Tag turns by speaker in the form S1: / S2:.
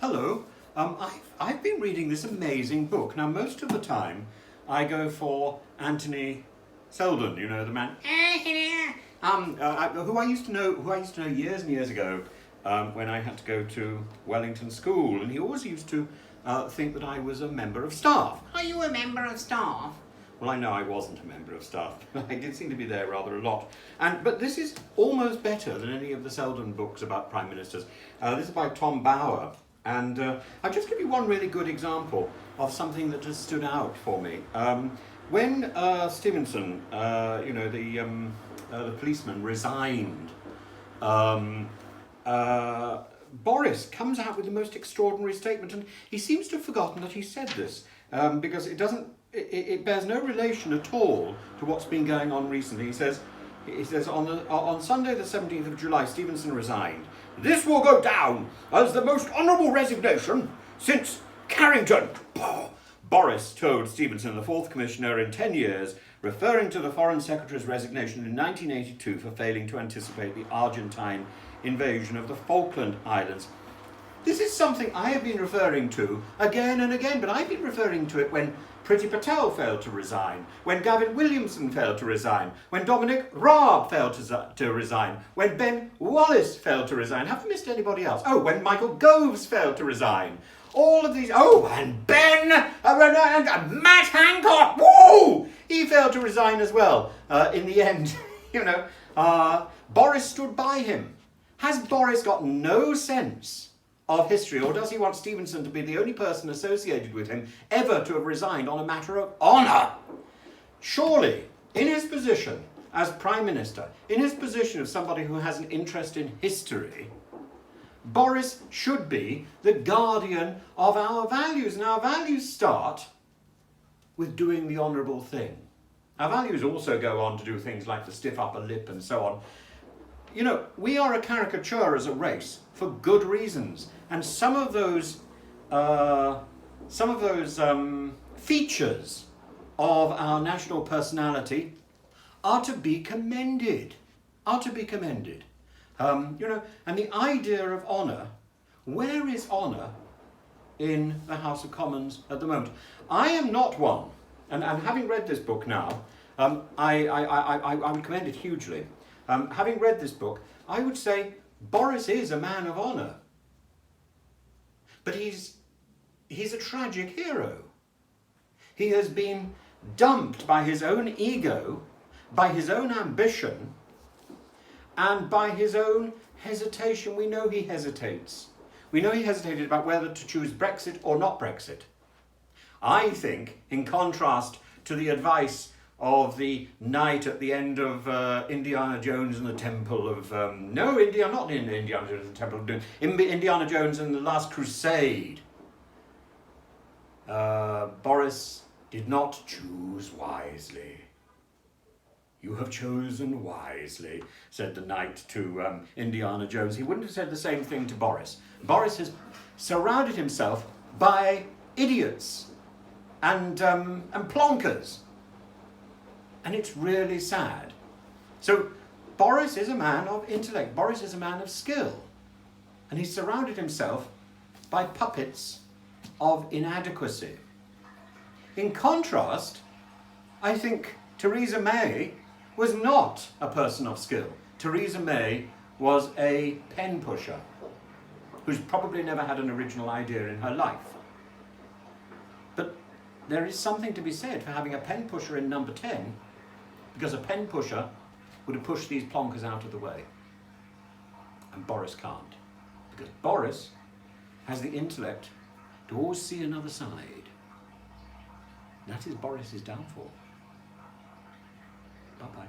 S1: Hello. I've been reading this amazing book. Now, most of the time, I go for Anthony Seldon. You know, the man who I used to know years and years ago when I had to go to Wellington School, and he always used to think that I was a member of staff. Are you a member of staff? Well, I know I wasn't a member of staff. I did seem to be there rather a lot. But this is almost better than any of the Seldon books about prime ministers. This is by Tom Bower. And I'll just give you one really good example of something that has stood out for me. When Stevenson, the policeman, resigned, Boris comes out with the most extraordinary statement, and he seems to have forgotten that he said this, because it bears no relation at all to what's been going on recently. He says on Sunday the 17th of July, Stevenson resigned. This will go down as the most honourable resignation since Carrington. Boris told Stevenson, the fourth commissioner in 10 years, referring to the Foreign Secretary's resignation in 1982 for failing to anticipate the Argentine invasion of the Falkland Islands. This is something I have been referring to again and again, but I've been referring to it when Priti Patel failed to resign, when Gavin Williamson failed to resign, when Dominic Raab failed to resign, when Ben Wallace failed to resign. Have I missed anybody else? Oh, when Michael Goves failed to resign. All of these. Oh, and Matt Hancock. Whoa! He failed to resign as well. In the end, Boris stood by him. Has Boris got no sense of history, or does he want Stevenson to be the only person associated with him ever to have resigned on a matter of honour? Surely, in his position as Prime Minister, in his position of somebody who has an interest in history, Boris should be the guardian of our values, and our values start with doing the honourable thing. Our values also go on to do things like the stiff upper lip and so on. You know, we are a caricature as a race for good reasons, and some of those features of our national personality are to be commended. And the idea of honour, where is honour in the House of Commons at the moment? I am not one, and having read this book now, I would commend it hugely. Having read this book, I would say Boris is a man of honour. But he's a tragic hero. He has been dumped by his own ego, by his own ambition, and by his own hesitation. We know he hesitates. We know he hesitated about whether to choose Brexit or not Brexit. I think, in contrast to the advice of the knight at the end of Indiana Jones and the Temple of... Indiana Jones and the Temple of Doom. Indiana Jones and the Last Crusade. Boris did not choose wisely. You have chosen wisely, said the knight to Indiana Jones. He wouldn't have said the same thing to Boris. Boris has surrounded himself by idiots and plonkers. And it's really sad. So Boris is a man of intellect. Boris is a man of skill. And he's surrounded himself by puppets of inadequacy. In contrast, I think Theresa May was not a person of skill. Theresa May was a pen pusher who's probably never had an original idea in her life. But there is something to be said for having a pen pusher in number 10, because a pen pusher would have pushed these plonkers out of the way. And Boris can't. Because Boris has the intellect to always see another side. That is Boris's downfall. Bye-bye.